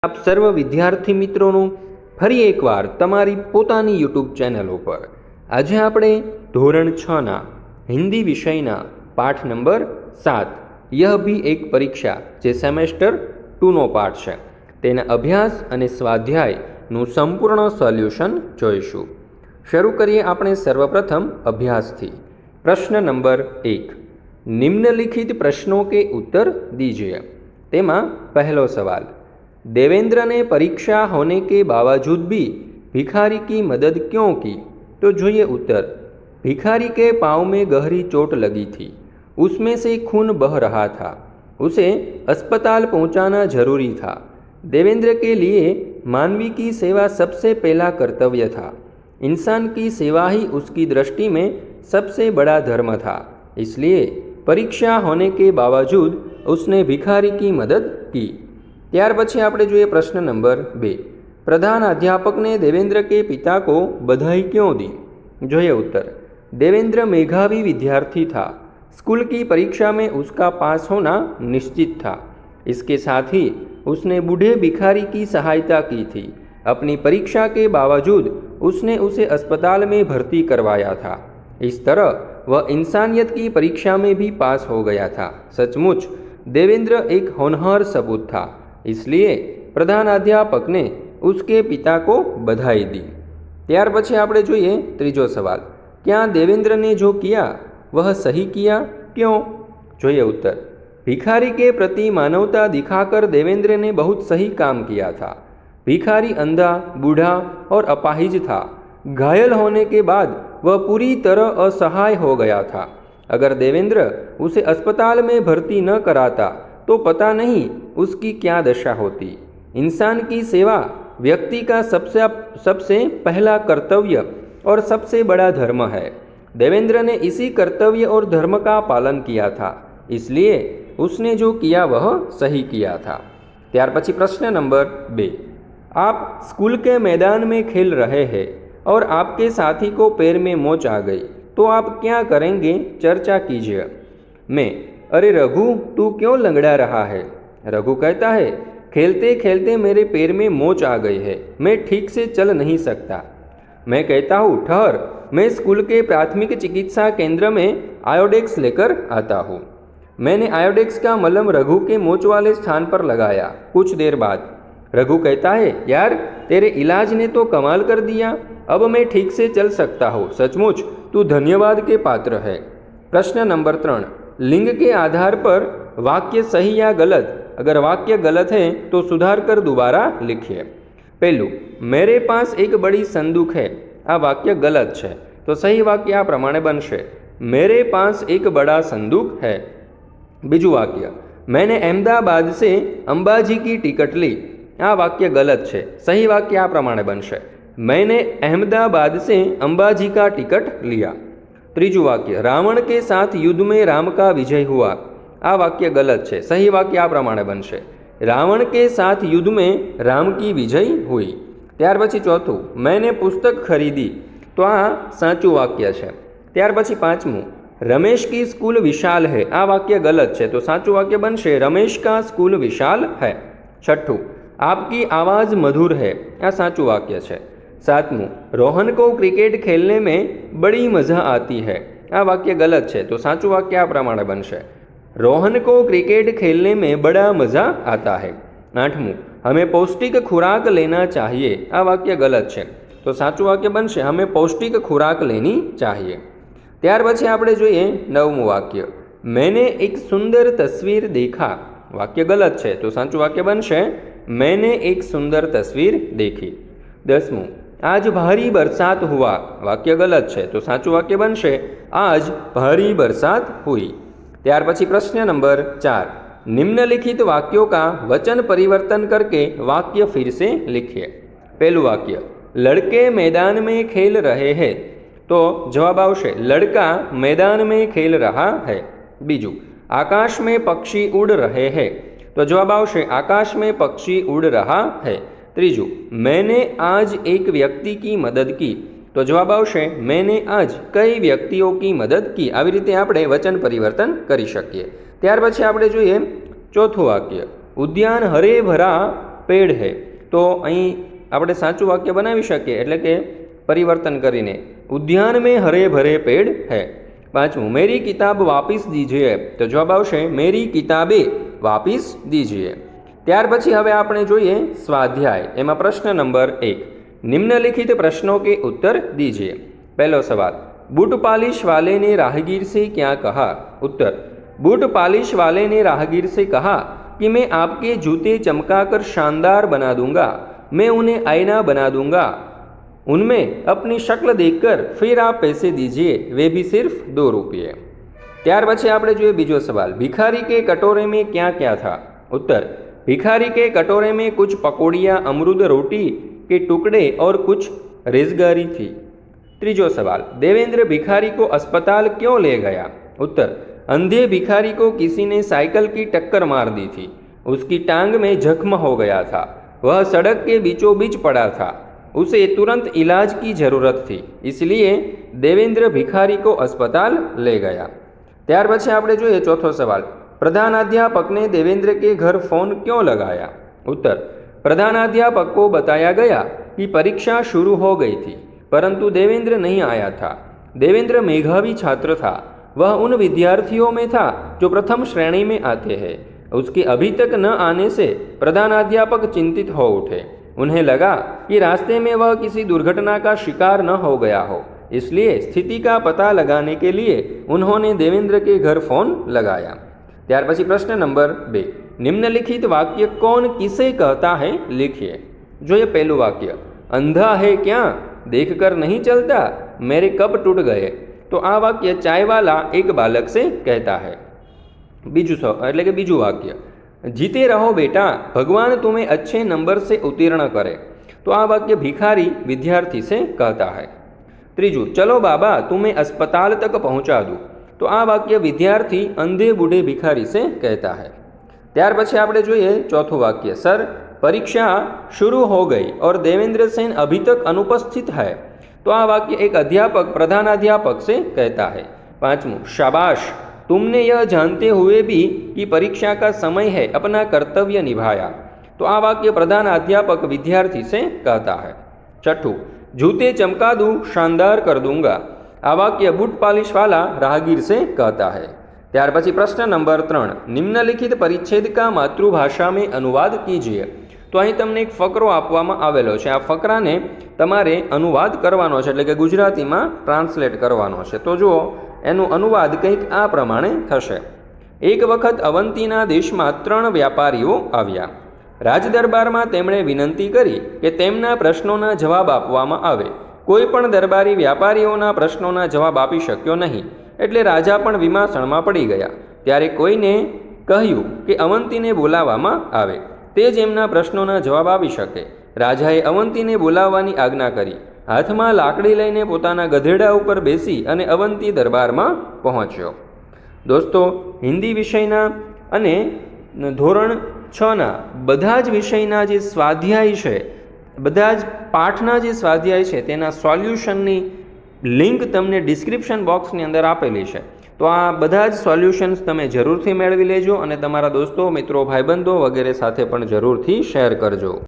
આપ સર્વ વિદ્યાર્થી મિત્રોનું ફરી એકવાર તમારી પોતાની યુટ્યુબ ચેનલો પર આજે આપણે ધોરણ 6ના હિન્દી વિષયના પાઠ નંબર 7 યહ ભી એક પરીક્ષા જે સેમેસ્ટર 2નો પાઠ છે તેના અભ્યાસ અને સ્વાધ્યાયનું સંપૂર્ણ સોલ્યુશન જોઈશું। શરૂ કરીએ આપણે સર્વપ્રથમ અભ્યાસથી। પ્રશ્ન નંબર 1, निम्नलिखित प्रश्नों के उत्तर दीजिए। तेमा पहलो सवाल, देवेंद्र ने परीक्षा होने के बावजूद भी भिखारी की मदद क्यों की? तो જોઈએ उत्तर। भिखारी के पाँव में गहरी चोट लगी थी, उसमें से खून बह रहा था, उसे अस्पताल पहुंचाना जरूरी था। देवेंद्र के लिए मानवी की सेवा सबसे पहला कर्तव्य था। इंसान की सेवा ही उसकी दृष्टि में सबसे बड़ा धर्म था, इसलिए परीक्षा होने के बावजूद उसने भिखारी की मदद की। ત્યાર પછી આપણે જોઈએ प्रश्न नंबर 2, प्रधान अध्यापक ने देवेंद्र के पिता को बधाई क्यों दी? જોઈએ उत्तर। देवेंद्र मेधावी विद्यार्थी था, स्कूल की परीक्षा में उसका पास होना निश्चित था। इसके साथ ही उसने बूढ़े भिखारी की सहायता की थी। अपनी परीक्षा के बावजूद उसने उसे अस्पताल में भर्ती करवाया था। इस तरह वह इंसानियत की परीक्षा में भी पास हो गया था। सचमुच देवेंद्र एक होनहार सबूत था, इसलिए प्रधानाध्यापक ने उसके पिता को बधाई दी। ત્યાર પછી આપણે જોઈએ ત્રીજો સવાલ, क्या देवेंद्र ने जो किया वह सही किया? क्यों? જોઈએ उत्तर। भिखारी के प्रति मानवता दिखाकर देवेंद्र ने बहुत सही काम किया था। भिखारी अंधा, बूढ़ा और अपाहिज था। घायल होने के बाद वह पूरी तरह असहाय हो गया था। अगर देवेंद्र उसे अस्पताल में भर्ती न कराता तो पता नहीं उसकी क्या दशा होती। इंसान की सेवा व्यक्ति का सबसे पहला कर्तव्य और सबसे बड़ा धर्म है। देवेंद्र ने इसी कर्तव्य और धर्म का पालन किया था, इसलिए उसने जो किया वह सही किया था। ત્યાર પછી प्रश्न नंबर 2, आप स्कूल के मैदान में खेल रहे हैं और आपके साथी को पैर में मोच आ गई, तो आप क्या करेंगे? चर्चा कीजिए। मैं, अरे रघु, तू क्यों लंगड़ा रहा है? रघु कहता है, खेलते खेलते मेरे पैर में मोच आ गई है, मैं ठीक से चल नहीं सकता। मैं कहता हूँ, ठहर, मैं स्कूल के प्राथमिक चिकित्सा केंद्र में आयोडेक्स लेकर आता हूँ। मैंने आयोडेक्स का मलहम रघु के मोच वाले स्थान पर लगाया। कुछ देर बाद रघु कहता है, यार तेरे इलाज ने तो कमाल कर दिया, अब मैं ठीक से चल सकता हूँ, सचमुच तू धन्यवाद के पात्र है। प्रश्न नंबर 3, लिंग के आधार पर वाक्य सही या गलत? अगर वाक्य गलत है तो सुधार कर दोबारा लिखिए। पहलू, मेरे पास एक बड़ी संदूक है, आ वाक्य गलत है, तो सही वाक्य आ प्रमाणे बनशे, मेरे पास एक बड़ा संदूक है। बीजू वाक्य, मैंने अहमदाबाद से अंबाजी की टिकट ली, आ वाक्य गलत है, सही वाक्य आ प्रमाणे बनशे, मैंने अहमदाबाद से अंबाजी का टिकट लिया। त्रीजू वाक्य, रावण के साथ युद्ध में राम का विजय हुआ, आ वाक्य गलत है, सही वाक्य आ प्रमाणे बनशे, रावण के साथ युद्ध में राम की विजय हुई। ત્યાર પછી ચોથું, मैंने पुस्तक खरीदी, तो आ साचું वाक्य है। ત્યાર પછી પાંચમું, रमेश की स्कूल विशाल है, आ वाक्य गलत है, तो साचું वाक्य बनशे, रमेश का स्कूल विशाल है। छठું, आपकी आवाज़ मधुर है, आ साचું वाक्य है। सातमुं, रोहन को क्रिकेट खेलने में बड़ी मज़ा आती है, आ वाक्य गलत है, तो साचું वाक्य आ प्रमाणे बनशे, रोहन को क्रिकेट खेलने में बड़ा मज़ा आता है। आठमुं, हमें पौष्टिक खुराक लेना चाहिए, आ वाक्य गलत है, तो साचું वाक्य बनशे, हमें पौष्टिक खुराक लेनी चाहिए। ત્યાર પછી આપણે જોઈએ 9મું વાક્ય, मैंने एक सुंदर तस्वीर देखा, वाक्य गलत है, तो साचું वाक्य बनशे, मैंने एक सुंदर तस्वीर देखी। 10मुं, आज भारी बरसात हुआ, वाक्य गलत है, तो साचું वाक्य बनशे, आज भारी बरसात हुई। ત્યાર પછી प्रश्न नंबर 4, निम्नलिखित वाक्यों का वचन परिवर्तन करके वाक्य फिर से लिखिए। पहलू वाक्य, लड़के मैदान में खेल रहे हैं, तो जवाब आवशे, लड़का मैदान में खेल रहा है। बीजू, आकाश में पक्षी उड़ रहे हैं, तो जवाब आवशे, आकाश में पक्षी उड़ रहा है। त्रीजू, मैंने आज एक व्यक्ति की मदद की, तो जवाब आवशे, मैंने आज कई व्यक्तिओं की मदद की। આવી રીતે આપણે વચન પરિવર્તન કરી શકીએ। ત્યાર પછી આપણે જોઈએ ચોથું વાક્ય, उद्यान हरे भरा पेड़ है। तो અહીં આપણે સાચું વાક્ય બનાવી શકીએ, એટલે કે પરિવર્તન કરીને उद्यान में हरे भरे पेड़ है। पांचमું मेरी किताब वापिस दीजिए, तो जवाब आवशे मेरी किताबे वापिस दीजिए। ત્યાર પછી હવે આપણે જોઈએ સ્વાધ્યાય। એમાં પ્રશ્ન નંબર 1, निम्नलिखित प्रश्नों के उत्तर दीजिए। पहलो सवाल, बूट पालिश वाले ने राहगीर से क्या कहा? उत्तर, बूट पालिश वाले ने राहगीर से कहा कि मैं आपके जूते चमकाकर शानदार बना दूंगा, मैं उन्हें आईना बना दूंगा, उनमें अपनी शक्ल देखकर फिर आप पैसे दीजिए, वे भी सिर्फ 2 रुपये। ત્યાર પછી આપણે જોઈએ બીજો સવાલ, भिखारी के कटोरे में क्या क्या था? उत्तर, भिखारी के कटोरे में कुछ पकौड़ियाँ, अमरूद, रोटी के टुकड़े और कुछ रेजगारी थी। तीजो सवाल, देवेंद्र भिखारी को अस्पताल क्यों ले गया? उत्तर, अंधे भिखारी को किसी ने साइकिल की टक्कर मार दी थी, उसकी टांग में जख्म हो गया था, वह सड़क के बीचों बीच पड़ा था, उसे तुरंत इलाज की ज़रूरत थी, इसलिए देवेंद्र भिखारी को अस्पताल ले गया। ત્યાર પછી આપણે જોઈએ ચોથો સવાલ, प्रधानाध्यापक ने देवेंद्र के घर फ़ोन क्यों लगाया? उत्तर, प्रधानाध्यापक को बताया गया कि परीक्षा शुरू हो गई थी, परंतु देवेंद्र नहीं आया था। देवेंद्र मेधावी छात्र था, वह उन विद्यार्थियों में था जो प्रथम श्रेणी में आते हैं। उसके अभी तक न आने से प्रधानाध्यापक चिंतित हो उठे। उन्हें लगा कि रास्ते में वह किसी दुर्घटना का शिकार न हो गया हो, इसलिए स्थिति का पता लगाने के लिए उन्होंने देवेंद्र के घर फ़ोन लगाया। ત્યાર પછી પ્રશ્ન નંબર 2, निम्नलिखित वाक्य कौन किसे कहता है? लिखिए। जो ये पहलू वाक्य, अंधा है क्या, देखकर नहीं चलता, मेरे कप टूट गए, तो आ वाक्य चायवाला एक बालक से कहता है। बीजू वाक्य, जीते रहो बेटा, भगवान तुम्हें अच्छे नंबर से उत्तीर्ण करे, तो आ वाक्य भिखारी विद्यार्थी से कहता है। तीजू, चलो बाबा तुम्हें अस्पताल तक पहुंचा दूँ, तो आ वाक्य विद्यार्थी अंधे बूढ़े भिखारी से कहता है। ત્યાર પછી આપણે જોઈએ ચોથું વાક્ય, सर परीक्षा शुरू हो गई और देवेंद्र सेन अभी तक अनुपस्थित है, तो आ वाक्य एक अध्यापक प्रधानाध्यापक से कहता है। पांचमું, शाबाश तुमने यह जानते हुए भी कि परीक्षा का समय है अपना कर्तव्य निभाया, तो आ वाक्य प्रधानाध्यापक विद्यार्थी से कहता है। छठું, जूते चमका दूँ शानदार कर दूंगा, आ वाक्य बूट पॉलिश वाला राहगीर से कहता है। ત્યાર પછી પ્રશ્ન નંબર 3, निम्नलिखित परिच्छेद का मातृभाषा में अनुवाद कीजिए। तो અહીં તમને એક ફકરો આપવામાં આવેલો છે, આ ફકરાને તમારે અનુવાદ કરવાનો છે, એટલે કે ગુજરાતીમાં ટ્રાન્સલેટ કરવાનો છે। તો જુઓ એનું અનુવાદ કંઈક આ પ્રમાણે થશે। એક વખત અવંતીના દેશમાં 3 વ્યાપારીઓ આવ્યા। રાજદરબારમાં તેમણે વિનંતી કરી કે તેમના પ્રશ્નોના જવાબ આપવામાં આવે। કોઈ પણ દરબારી વ્યાપારીઓના પ્રશ્નોના જવાબ આપી શક્યો નહીં, એટલે રાજા પણ વિમાસણમાં પડી ગયા। ત્યારે કોઈને કહ્યું કે અવંતીને બોલાવવામાં આવે, તે જ એમના પ્રશ્નોના જવાબ આપી શકે। રાજાએ અવંતીને બોલાવવાની આજ્ઞા કરી। હાથમાં લાકડી લઈને પોતાના ગધેડા ઉપર બેસી અને અવંતી દરબારમાં પહોંચ્યો। દોસ્તો, હિન્દી વિષયના અને ધોરણ 6ના બધા જ વિષયના જે સ્વાધ્યાય છે, બધા જ પાઠના જે સ્વાધ્યાય છે તેના સોલ્યુશનની લિંક તમને ડિસ્ક્રિપ્શન બોક્સની અંદર આપેલી છે। તો આ બધા જ સોલ્યુશન્સ તમે જરૂરથી મેળવી લેજો અને તમારા દોસ્તો, મિત્રો, ભાઈબંધો વગેરે સાથે પણ જરૂરથી શેર કરજો।